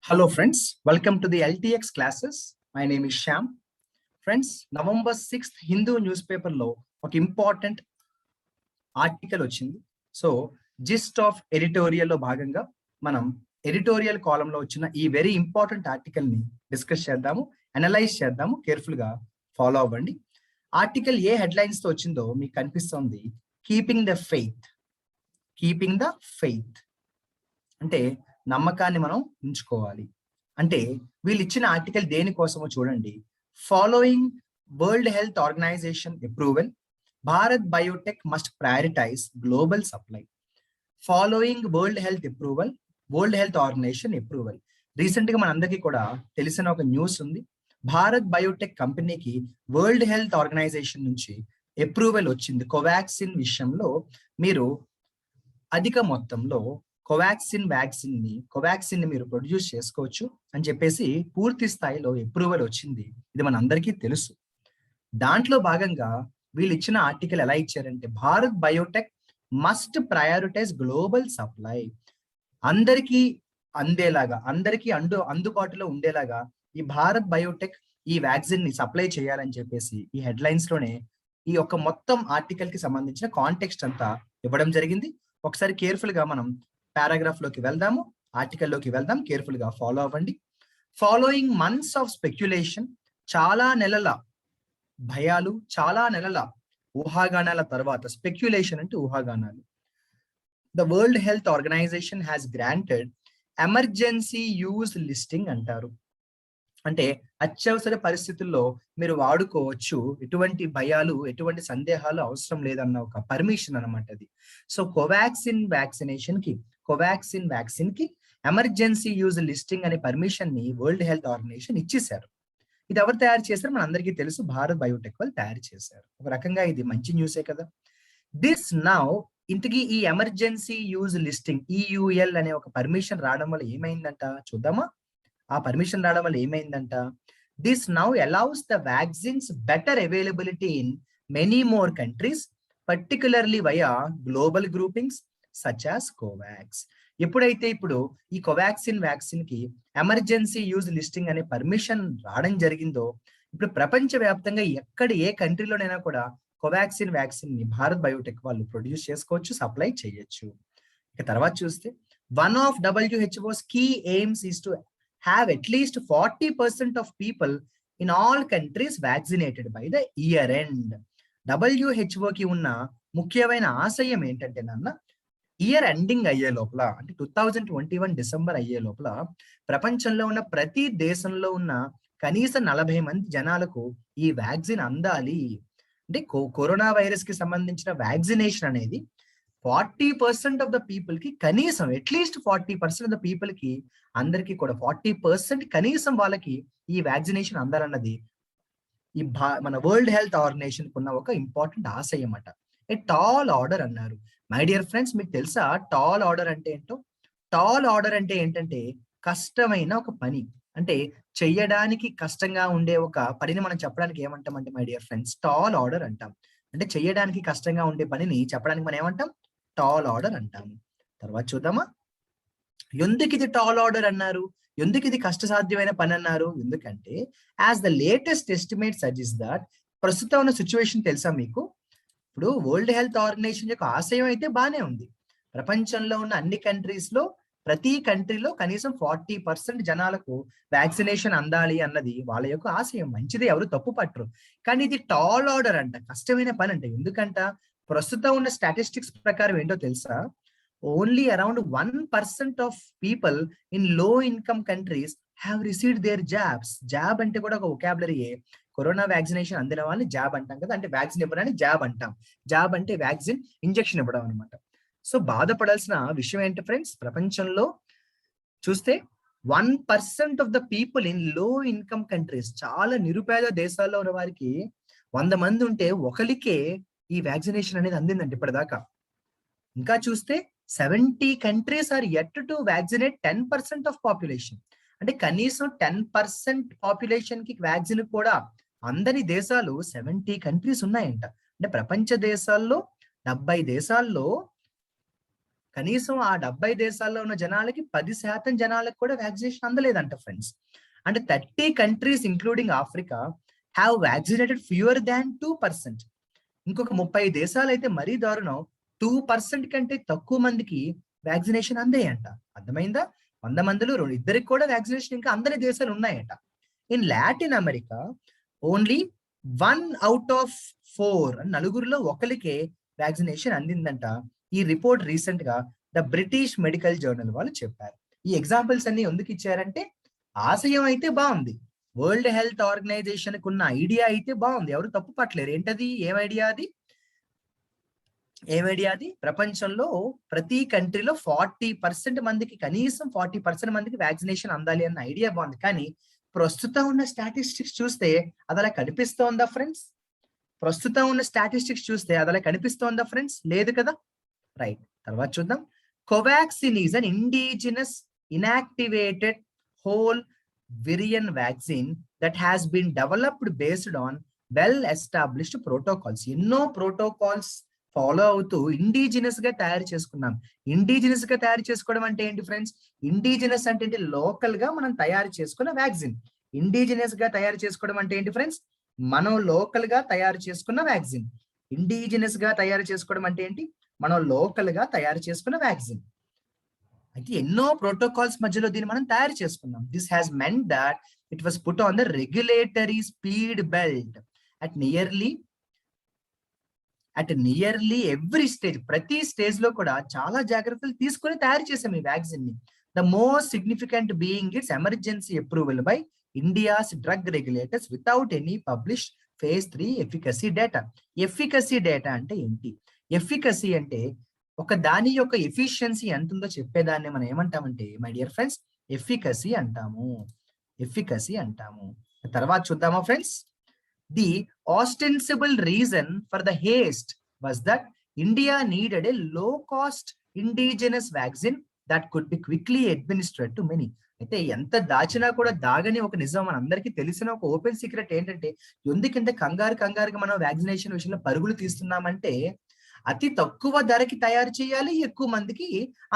Hello friends, welcome to the LTX classes. My name is Shyam. Friends, November 6th Hindu news paper లో ఒక important article వచ్చింది. So gist of editorial లో భాగంగా మనం editorial కాలం లో వచ్చిన ఈ వెరీ ఇంపార్టెంట్ ఆర్టికల్ ని డిస్కస్ చేద్దాము, అనలైజ్ చేద్దాము, కేర్ఫుల్ గా ఫాలో అవ్వండి. ఆర్టికల్ ఏ హెడ్లైన్స్ తో వచ్చిందో మీకు కనిపిస్తోంది. Keeping the faith. Keeping the faith అంటే నమ్మకాన్ని మనం ఉంచుకోవాలి. అంటే వీళ్ళు ఇచ్చిన ఆర్టికల్ దేనికోసమో చూడండి. Following World Health Organization approval, Bharat Biotech must prioritise global supply. Following World Health approval, World Health Organization approval. Recent గా మనందరికీ కూడా తెలిసిన ఒక న్యూస్ ఉంది. భారత్ బయోటెక్ కంపెనీకి వరల్డ్ హెల్త్ ఆర్గనైజేషన్ నుంచి అప్రూవల్ వచ్చింది. కోవాక్సిన్ విషయంలో మీరు అధిక మొత్తంలో కోవాక్సిన్ ని మీరు ప్రొడ్యూస్ చేసుకోవచ్చు అని చెప్పేసి పూర్తి స్థాయిలో అప్రూవల్ వచ్చింది. ఇది మన అందరికీ తెలుసు. దాంట్లో భాగంగా వీళ్ళు ఇచ్చిన ఆర్టికల్ ఎలా ఇచ్చారంటే, Bharat Biotech must prioritise global supply. అందరికీ అందేలాగా, అందరికీ అందుబాటులో ఉండేలాగా ఈ భారత్ బయోటెక్ ఈ వ్యాక్సిన్ ని సప్లై చేయాలని చెప్పేసి ఈ హెడ్లైన్స్ లోనే ఈ యొక్క మొత్తం ఆర్టికల్ కి సంబంధించిన కాంటెక్స్ట్ అంతా ఇవ్వడం జరిగింది. ఒకసారి కేర్ఫుల్ గా మనం పారాగ్రాఫ్ లోకి వెళ్దాము, ఆర్టికల్లోకి వెళ్దాం. కేర్ఫుల్ గా ఫాలో అవ్వండి. ఫాలోయింగ్ మంత్స్ ఆఫ్ స్పెక్యులేషన్, చాలా నెలల భయాలు, చాలా నెలల ఊహాగానాల తర్వాత, స్పెక్యులేషన్ అంటే ఊహాగానాలు, the World Health Organization has granted emergency use listing అంటారు. అంటే అత్యవసర పరిస్థితుల్లో మీరు వాడుకోవచ్చు, ఎటువంటి భయాలు, ఎటువంటి సందేహాలు అవసరం లేదన్న ఒక పర్మిషన్ అనమాట అది. సో కోవాక్సిన్ వ్యాక్సిన్ కి ఎమర్జెన్సీ యూజ్ లిస్టింగ్ అనే పర్మిషన్ ని వరల్డ్ హెల్త్ ఆర్గనైజేషన్ ఇచ్చేశారు. ఇది ఎవరు తయారు చేశారు మన అందరికీ తెలుసు, భారత్ బయోటెక్ వాళ్ళు తయారు చేశారు. ఒక రకంగా ఇది మంచి న్యూసే కదా. దిస్ నౌ, ఇంతకీ ఈ ఎమర్జెన్సీ యూజ్ లిస్టింగ్ ఈయుఎల్ అనే ఒక పర్మిషన్ రావడం వల్ల ఏమైందంట చూద్దామా. ఆ పర్మిషన్ రావడం వల్ల ఏమైందంట, this now allows the vaccines better availability in many more countries, particularly via global groupings such as COVAX. ఎప్పుడైతే ఇప్పుడు ఈ కోవాక్సిన్ వ్యాక్సిన్ కి ఎమర్జెన్సీ యూజ్ లిస్టింగ్ అనే పర్మిషన్ రావడం జరిగిందో, ఇప్పుడు ప్రపంచ వ్యాప్తంగా ఎక్కడ ఏ కంట్రీలోనైనా కూడా కోవాక్సిన్ వ్యాక్సిన్ ని భారత్ బయోటెక్ వాళ్ళు ప్రొడ్యూస్ చేసుకోవచ్చు, సప్లై చేయొచ్చు. ఇక తర్వాత చూస్తే, one of WHO's key aims is to have at least 40% of people in all countries vaccinated by the year end. WHO కి ఉన్న ముఖ్యమైన ఆశయం ఏంటంటే నాన్న, ఇయర్ ఎండింగ్ అయ్యే లోపల, అంటే 2021 డిసెంబర్ అయ్యే లోపల ప్రపంచంలో ఉన్న ప్రతి దేశంలో ఉన్న కనీసం 40 మంది జనాలకు ఈ వ్యాక్సిన్ అందాలి. అంటే కరోనా వైరస్ కి సంబంధించిన వ్యాక్సినేషన్ అనేది 40% ఆఫ్ ద పీపుల్ కి, కనీసం అట్లీస్ట్ 40% ఆఫ్ ద పీపుల్ కి, అందరికీ కూడా 40% కనీసం వాళ్ళకి ఈ వ్యాక్సినేషన్ అందాలన్నది ఈ మన వరల్డ్ హెల్త్ ఆర్గనైజేషన్ ఉన్న ఒక ఇంపార్టెంట్ ఆశయం అన్నమాట. ఏ టాల్ ఆర్డర్ అన్నారు. మై డియర్ ఫ్రెండ్స్, మీకు తెలుసా టాల్ ఆర్డర్ అంటే ఏంటో? టాల్ ఆర్డర్ అంటే ఏంటంటే కష్టమైన ఒక పని, అంటే చెయ్యడానికి కష్టంగా ఉండే ఒక పనిని మనం చెప్పడానికి ఏమంటామంటే my dear friends, tall order అంటాం. అంటే చెయ్యడానికి కష్టంగా ఉండే పనిని చెప్పడానికి మనం ఏమంటాం? టాల్ ఆర్డర్ అంటాము. తర్వాత చూద్దామా, ఎందుకు ఇది టాల్ ఆర్డర్ అన్నారు, ఎందుకు ఇది కష్టసాధ్యమైన పని అన్నారు? ఎందుకంటే as the latest estimate suggest that, ప్రస్తుతం ఉన్న సిచ్యువేషన్ తెలుసా మీకు? ఇప్పుడు వరల్డ్ హెల్త్ ఆర్గనైజేషన్ యొక్క ఆశయం అయితే బానే ఉంది. ప్రపంచంలో ఉన్న అన్ని కంట్రీస్ లో, ప్రతి కంట్రీలో కనీసం 40% జనాలకు వ్యాక్సినేషన్ అందాలి అన్నది వాళ్ళ యొక్క ఆశయం. మంచిది, ఎవరు తప్పు పట్టరు. కానీ ఇది టాల్ ఆర్డర్ అంట, కష్టమైన పని అంట. ఎందుకంట, ప్రస్తుతం ఉన్న స్టాటిస్టిక్స్ ప్రకారం ఏంటో తెలుసా? Only around 1% of people in low income countries have received their jabs. Jab అంటే కూడా ఒక వొకాబులరీయే. కరోనా వ్యాక్సినేషన్ అందిన వాళ్ళని జాబ్ అంటాం కదా, అంటే వ్యాక్సిన్ ఇవ్వడానికి జాబ్ అంటాం. జాబ్ అంటే వ్యాక్సిన్ ఇంజెక్షన్ ఇవ్వడం అనమాట. సో బాధపడాల్సిన విషయం ఏంటి ఫ్రెండ్స్, ప్రపంచంలో చూస్తే 1% of the people in low income countries, చాలా నిరుపేద దేశాల్లో ఉన్న వారికి 100 మంది ఉంటే ఒకరికే ఈ వ్యాక్సినేషన్ అనేది అందిందండి ఇప్పటిదాకా. ఇంకా చూస్తే 70 countries are yet to vaccinate 10% of population. అంటే కనీసం 10% పాపులేషన్ కి వ్యాక్సిన్ కూడా అందని దేశాలు 70 కంట్రీస్ ఉన్నాయంట. అంటే ప్రపంచ దేశాల్లో 70 దేశాల్లో కనీసం ఆ 70 దేశాల్లో ఉన్న జనాలకి 10% జనాలకు కూడా వ్యాక్సినేషన్ అందలేదంట ఫ్రెండ్స్. అంటే 30 countries including Africa have vaccinated fewer than 2%. ఇంకొక 30 దేశాలు అయితే మరీ దారుణం, 2% కంటే తక్కువ మందికి వ్యాక్సినేషన్ అందాయంట. అర్థమైందా? 100 మందిలో ఇద్దరికి కూడా వ్యాక్సినేషన్ ఇంకా అందని దేశాలు ఉన్నాయట. In Latin America only 1 out of 4, నలుగురిలో ఒకరికే వ్యాక్సినేషన్ అందిందంట. ఈ రిపోర్ట్ రీసెంట్ గా ద బ్రిటిష్ మెడికల్ జర్నల్ వాళ్ళు చెప్పారు. ఈ ఎగ్జాంపుల్స్ అన్ని ఎందుకు ఇచ్చారంటే ఆశయం అయితే బాగుంది, వరల్డ్ హెల్త్ ఆర్గనైజేషన్ కు ఉన్న ఐడియా అయితే బాగుంది, ఎవరు తప్పు పట్టలేరు. ఏంటది? ఏం ఐడియా అది? ప్రపంచంలో ప్రతి కంట్రీలో 40% మందికి, కనీసం 40% మందికి వ్యాక్సినేషన్ అందాలి అన్న ఐడియా బాగుంది. కానీ ప్రస్తుతం ఉన్న స్టాటిస్టిక్స్ చూస్తే అది అలా కనిపిస్తోందా ఫ్రెండ్స్? ఫ్రెండ్స్ లేదు కదా. రైట్, తర్వాత చూద్దాం. Covaxin is an indigenous inactivated whole virion vaccine that has been developed based on well established protocols. ఎన్నో ప్రోటోకాల్స్ ఫాలో అవుతూ ఇండిజినస్ గా తయారు చేసుకున్నాం. ఇండిజినస్ గా తయారు చేసుకోవడం అంటే ఏంటి ఫ్రెండ్స్? ఇండిజినస్ అంటే ఏంటి? లోకల్ గా మనం తయారు చేసుకున్న వ్యాక్సిన్. ఇండిజినస్ గా తయారు చేసుకోవడం అంటే ఏంటి ఫ్రెండ్స్? మనం లోకల్ గా తయారు చేసుకున్న వ్యాక్సిన్. ఇండిజినస్ గా తయారు చేసుకోవడం అంటే ఏంటి? మనం లోకల్ గా తయారు చేసుకున్న వ్యాక్సిన్. అయితే ఎన్నో ప్రోటోకాల్స్ మధ్యలో దీన్ని మనం తయారు చేసుకున్నాం. This has meant that it was put on the regulatory speed belt at nearly every stage. ప్రతి స్టేజ్ లో కూడా చాలా జాగ్రత్తలు తీసుకొని తయారు చేసాం ఈ వ్యాక్సిన్ ని. The most significant being it's emergency approval by India's drug regulators without any published phase 3 efficacy data. Efficacy data అంటే ఏంటి? ఎఫికసీ అంటే ఒక దాని యొక్క ఎఫిషియన్సీ ఎంత ఉందో చెప్పేదాన్ని మనం ఏమంటామంటే మై డియర్ ఫ్రెండ్స్ ఎఫికసీ అంటాము. తర్వాత చూద్దామా friends? The ostensible reason for the haste was that India needed a low-cost indigenous vaccine that could be quickly administered to many. అయితే ఎంత దాచినా కూడా దాగని ఒక నిజం మనందరికీ తెలిసిన ఒక ఓపెన్ సీక్రెట్ ఏంటంటే, ఎందుకంటే కంగారుగా మనం వ్యాక్సినేషన్ విషయంలో పరుగులు తీస్తున్నామంటే అతి తక్కువ ధరకి తయారు చేయాలి, ఎక్కువ మందికి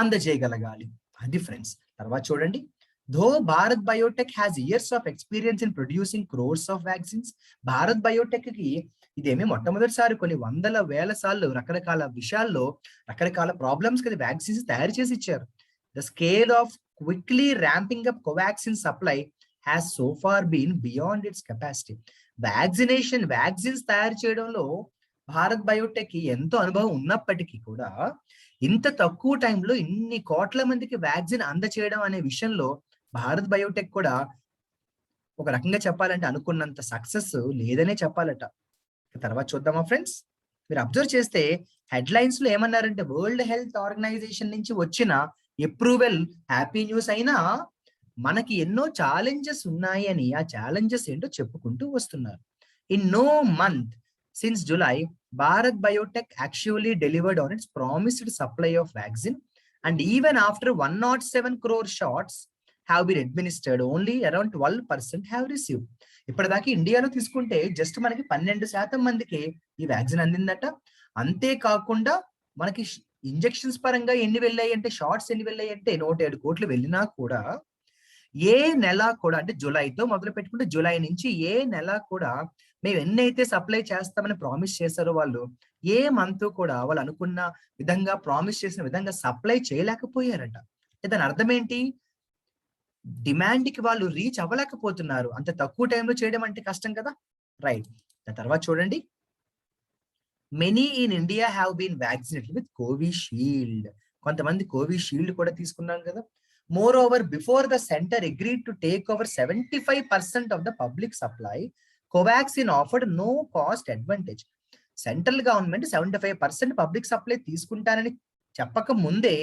అందజేయగలగాలి. అది ఫ్రెండ్స్. తర్వాత చూడండి. Though Bharat Biotech has years of experience in producing crores of vaccines, Bharat Biotech కి ఇదేమి మొట్టమొదటిసారి కొన్ని వందల వేల సార్లు రకరకాల విషయాల్లో రకరకాల ప్రాబ్లమ్స్ కి వ్యాక్సిన్స్ తయారు చేసి ఇచ్చారు. The scale of quickly ramping up Covaxin supply has so far been beyond its capacity. Vaccines తయారు చేయడంలో భారత్ బయోటెక్ కి ఎంతో అనుభవం ఉన్నప్పటికీ కూడా ఇంత తక్కువ టైంలో ఇన్ని కోట్ల మందికి వ్యాక్సిన్ అందచేయడం అనే విషయంలో భారత్ బయోటెక్ కూడా ఒక రకంగా చెప్పాలంటే అనుకున్నంత సక్సెస్ లేదనే చెప్పాలట. తర్వాత చూద్దామా ఫ్రెండ్స్? మీరు అబ్జర్వ్ చేస్తే హెడ్లైన్స్ లో ఏమన్నారంటే వరల్డ్ హెల్త్ ఆర్గనైజేషన్ నుంచి వచ్చిన అప్రూవల్ హ్యాపీ న్యూస్ అయినా మనకి ఎన్నో ఛాలెంజెస్ ఉన్నాయి అని ఆ ఛాలెంజెస్ ఏంటో చెప్పుకుంటూ వస్తున్నారు. In no month since July Bharat Biotech actually delivered on its promised supply of vaccine and even after 107 crore shots have been administered, only around 12% have received. ఇప్పటిదాకా ఇండియాలో తీసుకుంటే జస్ట్ మనకి 12% మందికి ఈ వ్యాక్సిన్ అందిందట. అంతేకాకుండా మనకి ఇంజెక్షన్స్ పరంగా ఎన్ని వెళ్ళాయి అంటే, షార్ట్స్ ఎన్ని వెళ్ళాయి అంటే 107 కోట్లు వెళ్ళినా కూడా ఏ నెల కూడా, అంటే జూలైతో మొదలు పెట్టుకుంటే జూలై నుంచి ఏ నెల కూడా మేము ఎన్నైతే సప్లై చేస్తామని ప్రామిస్ చేశారో వాళ్ళు ఏ మంత్ కూడా వాళ్ళు అనుకున్న విధంగా ప్రామిస్ చేసిన విధంగా సప్లై చేయలేకపోయారట. దాని అర్థం ఏంటి? డిమాండ్ కి వాళ్ళు రీచ్ అవ్వలేకపోతున్నారు. అంత తక్కువ టైంలో చేయడం అంటే కష్టం కదా. రైట్, తర్వాత చూడండి. Many in India have been vaccinated with Covishield. కొంతమంది కోవిషీల్డ్ కూడా తీసుకున్నాం కదా. Moreover before the centre agreed to take over 75% of the public supply, Covaxin offered no cost advantage. Central government 75% public supply తీసుకుంటానని చెప్పక ముందే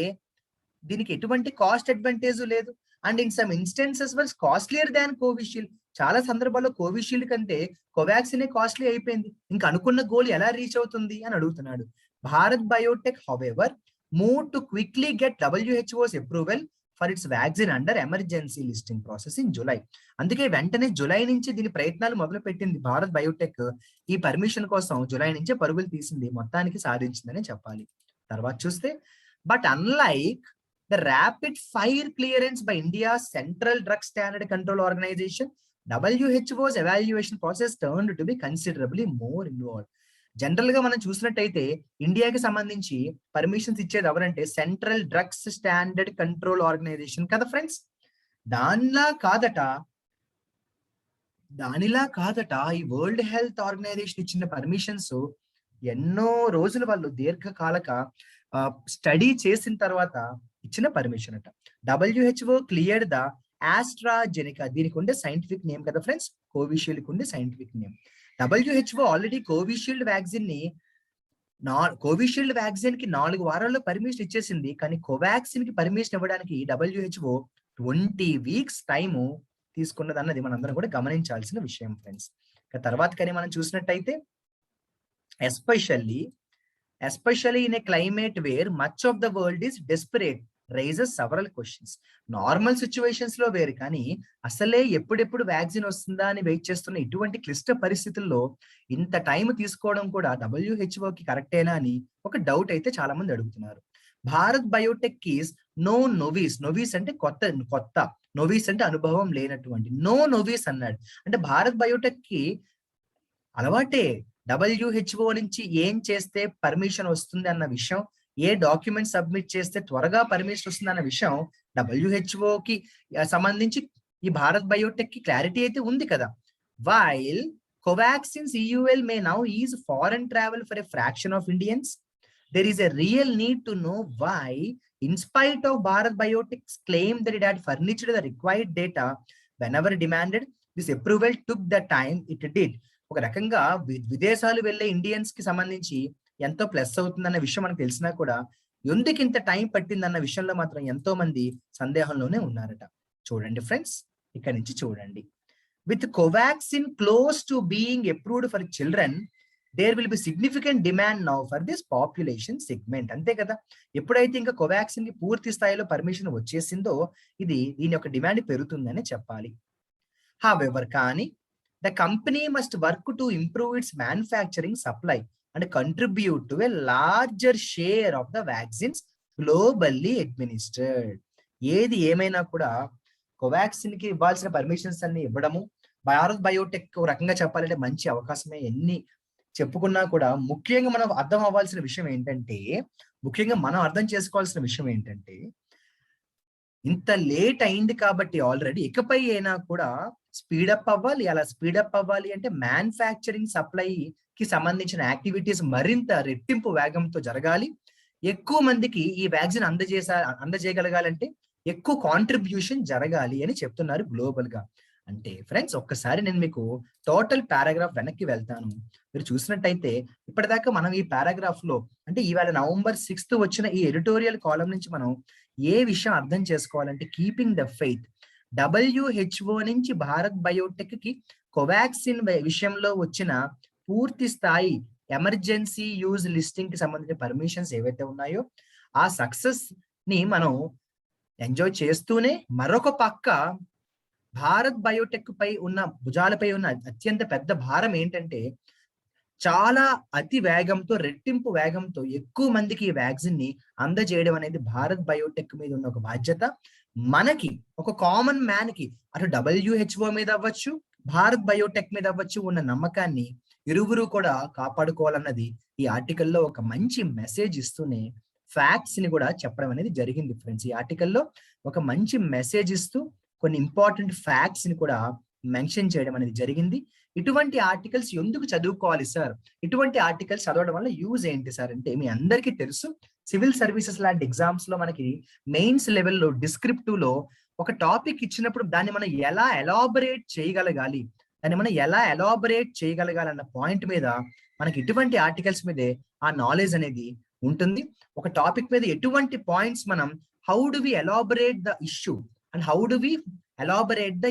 దీనికి ఎటువంటి cost advantage లేదు. And in some instances was costlier than Covishield. చాలా సందర్భాల్లో Covishield కంటే కోవాక్సినే costly అయిపోయింది. ఇంకా అనుకున్న గోల్ ఎలా రీచ్ అవుతుంది అని అడుగుతున్నాడు. Bharat Biotech however move to quickly get WHO's approval for it's vaccine under emergency listing process in July. అందుకే వెంటనే జులై నుంచి దీని ప్రయత్నాలు మొదలు పెట్టింది భారత్ బయోటెక్. ఈ పర్మిషన్ కోసం జులై నుంచే పరుగులు తీసింది, మొత్తానికి సాధించిందని చెప్పాలి. తర్వాత చూస్తే but unlike the rapid fire clearance by India's Central Drug Standard Control Organization, WHO's evaluation process turned to be considerably more involved. General గా మనం చూసినట్టయితే ఇండియాకి సంబంధించి పర్మిషన్స్ ఇచ్చేది ఎవరంటే Central Drugs Standard Control Organization కదా ఫ్రెండ్స్. దానిలా కాదట ఈ వరల్డ్ హెల్త్ ఆర్గనైజేషన్ ఇచ్చిన పర్మిషన్స్ ఎన్నో రోజులు వాళ్ళు దీర్ఘకాలక స్టడీ చేసిన తర్వాత ఇచ్చిన పర్మిషన్ అట. WHO క్లియర్డ్ ద ఆస్ట్రాజెనికా, దీనికి ఉండే సైంటిఫిక్ నేమ్ కదా ఫ్రెండ్స్, కోవిషీల్డ్ ఉండే scientific name. WHO already Covishield vaccine కి 4 వారాల్లో పర్మిషన్ ఇచ్చేసింది. కానీ కోవాక్సిన్ కి పర్మిషన్ ఇవ్వడానికి WHO 20 వీక్స్ టైము తీసుకున్నది అన్నది మనందరం కూడా గమనించాల్సిన విషయం ఫ్రెండ్స్. తర్వాత కానీ మనం చూసినట్టయితే especially in a climate where much of the world is desperate, raises several questions. Normal situations లో వేరు, కానీ అసలే ఎప్పుడెప్పుడు వ్యాక్సిన్ వస్తుందా అని వెయిట్ చేస్తున్న ఇటువంటి క్లిష్ట పరిస్థితుల్లో ఇంత టైం తీసుకోవడం కూడా WHO కి కరెక్టేనా అని ఒక డౌట్ అయితే చాలా మంది అడుగుతున్నారు. Bharat Biotech is no novice. Novice అంటే కొత్త, నోవీస్ అంటే అనుభవం లేనటువంటి. నో నోవీస్ అన్నాడు అంటే భారత్ బయోటెక్ కి అలవాటే WHO నుంచి ఏం చేస్తే పర్మిషన్ వస్తుంది అన్న విషయం, ఏ డాక్యుమెంట్ సబ్మిట్ చేస్తే త్వరగా పర్మిషన్ వస్తుంది అన్న విషయం WHO కి సంబంధించి ఈ భారత్ బయోటెక్ కి క్లారిటీ అయితే ఉంది కదా. While Covaxin's EUL may now ease foreign travel for a fraction of Indians, there is a real need to know why, in spite of Bharat Biotech's claim that it had furnished the required data whenever demanded, this approval took the time it did. ఒక రకంగా విదేశాలు వెళ్ళే Indians కి సంబంధించి ఎంతో plus అవుతుందన్న విషయం మనకు తెలిసినా కూడా ఎందుకు ఇంత టైం పట్టిందన్న విషయంలో మాత్రం ఎంతో మంది సందేహంలోనే ఉన్నారట. చూడండి ఫ్రెండ్స్, ఇక్కడ నుంచి చూడండి. With Covaxin close to being approved for children, there will be significant demand now for this population segment. అంతే కదా, ఎప్పుడైతే ఇంకా కోవాక్సిన్ కి పూర్తి స్థాయిలో పర్మిషన్ వచ్చేసిందో దీని యొక్క డిమాండ్ పెరుగుతుందని చెప్పాలి. హవెవర్ కానీ the company must work to improve its manufacturing supply and contribute to a larger share of the vaccines globally administered. ఏది ఏమైనా కూడా కోవాక్సిన్ కి ఇవ్వాల్సిన పర్మిషన్స్ అన్ని ఇవ్వడము భారత్ బయోటెక్ రకంగా చెప్పాలంటే మంచి అవకాశమే. ఎన్ని చెప్పుకున్నా కూడా ముఖ్యంగా మనం అర్థం చేసుకోవాల్సిన విషయం ఏంటంటే ఇంత లేట్ అయింది కాబట్టి ఆల్రెడీ ఇకపై అయినా కూడా స్పీడప్ అవ్వాలి. అలా స్పీడప్ అవ్వాలి అంటే మ్యానుఫ్యాక్చరింగ్ సప్లై కి సంబంధించిన యాక్టివిటీస్ మరింత రెట్టింపు వేగంతో జరగాలి. ఎక్కువ మందికి ఈ వ్యాక్సిన్ అందజేయగలగాలంటే ఎక్కువ కాంట్రిబ్యూషన్ జరగాలి అని చెప్తున్నారు గ్లోబల్ గా. అంటే ఫ్రెండ్స్ ఒక్కసారి నేను మీకు టోటల్ పారాగ్రాఫ్ వెనక్కి వెళ్తాను. మీరు చూసినట్టయితే ఇప్పటిదాకా మనం ఈ పారాగ్రాఫ్ లో అంటే ఇవాళ November 6th వచ్చిన ఈ ఎడిటోరియల్ కాలం నుంచి మనం ఏ విషయం అర్థం చేసుకోవాలంటే కీపింగ్ ద ఫెయిత్, WHO నుంచి భారత్ బయోటెక్ కి కోవాక్సిన్ విషయంలో వచ్చిన పూర్తి స్థాయి ఎమర్జెన్సీ యూజ్ లిస్టింగ్ కి సంబంధించిన పర్మిషన్స్ ఏవైతే ఉన్నాయో ఆ సక్సెస్ ని మనం ఎంజాయ్ చేస్తూనే మరొక పక్క భారత్ బయోటెక్ పై ఉన్న భుజాలపై ఉన్న అత్యంత పెద్ద భారం ఏంటంటే చాలా అతి వేగంతో రెట్టింపు వేగంతో ఎక్కువ మందికి ఈ వ్యాక్సిన్ ని అందజేయడం అనేది భారత్ బయోటెక్ మీద ఉన్న ఒక బాధ్యత. మనకి ఒక కామన్ మ్యాన్ కి అటు WHO మీద అవ్వచ్చు భారత్ బయోటెక్ మీద అవ్వచ్చు ఉన్న నమ్మకాన్ని ఇరువురు కూడా కాపాడుకోవాలన్నది ఈ ఆర్టికల్లో ఒక మంచి మెసేజ్ ఇస్తూనే ఫ్యాక్ట్స్ ని కూడా చెప్పడం అనేది జరిగింది ఫ్రెండ్స్. ఈ ఆర్టికల్లో ఒక మంచి మెసేజ్ ఇస్తూ కొన్ని ఇంపార్టెంట్ ఫ్యాక్ట్స్ ని కూడా మెన్షన్ చేయడం అనేది జరిగింది. ఇటువంటి ఆర్టికల్స్ ఎందుకు చదువుకోవాలి సార్, ఇటువంటి ఆర్టికల్స్ చదవడం వల్ల యూజ్ ఏంటి సార్ అంటే మీ అందరికీ తెలుసు సివిల్ సర్వీసెస్ లాంటి ఎగ్జామ్స్ లో మనకి మెయిన్స్ లెవెల్లో డిస్క్రిప్టివ్ లో ఒక టాపిక్ ఇచ్చినప్పుడు దాన్ని మనం ఎలా ఎలాబరేట్ చేయగలగాలి అన్న పాయింట్ మీద మనకి ఇటువంటి ఆర్టికల్స్ మీదే ఆ నాలెడ్జ్ అనేది ఉంటుంది. ఒక టాపిక్ మీద ఎటువంటి పాయింట్స్ మనం how do we elaborate the issue and how do we elaborate the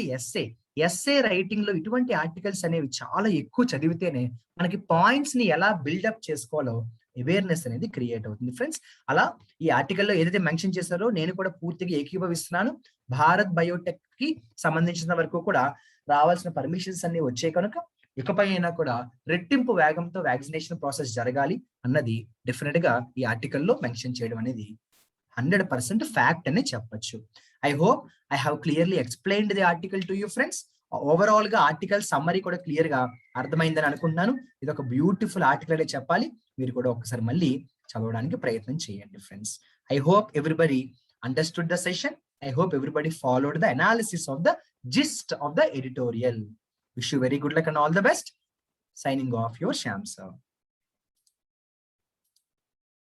essay writing లో ఇటువంటి ఆర్టికల్స్ అనేవి చాలా ఎక్కువ చదివితేనే మనకి పాయింట్స్ ని ఎలా బిల్డప్ చేసుకోవాలో అవేర్నెస్ అనేది క్రియేట్ అవుతుంది ఫ్రెండ్స్. అలా ఈ ఆర్టికల్లో ఏదైతే మెన్షన్ చేశారో నేను కూడా పూర్తిగా ఏకీభవిస్తున్నాను. భారత్ బయోటెక్ కి సంబంధించిన వరకు కూడా రావాల్సిన పర్మిషన్స్ అన్ని వచ్చే కనుక ఇకపై అయినా కూడా రెట్టింపు వేగంతో వ్యాక్సినేషన్ ప్రాసెస్ జరగాలి అన్నది డెఫినెట్ గా ఈ ఆర్టికల్లో మెన్షన్ చేయడం అనేది 100% ఫ్యాక్ట్ అని చెప్పొచ్చు. I hope I have clearly explained the article to you friends. Overall గా ఆర్టికల్ సమ్మరీ కూడా క్లియర్ గా అర్థమైందని అనుకుంటున్నాను. ఇది ఒక బ్యూటిఫుల్ ఆర్టికల్ అనే చెప్పాలి. మీరు కూడా ఒకసారి మళ్ళీ చదవడానికి ప్రయత్నం చేయండి friends. I hope everybody understood the session. I hope everybody followed the analysis of the gist of the editorial. Wish you very good luck and all the best. Signing off, your Shyam sir.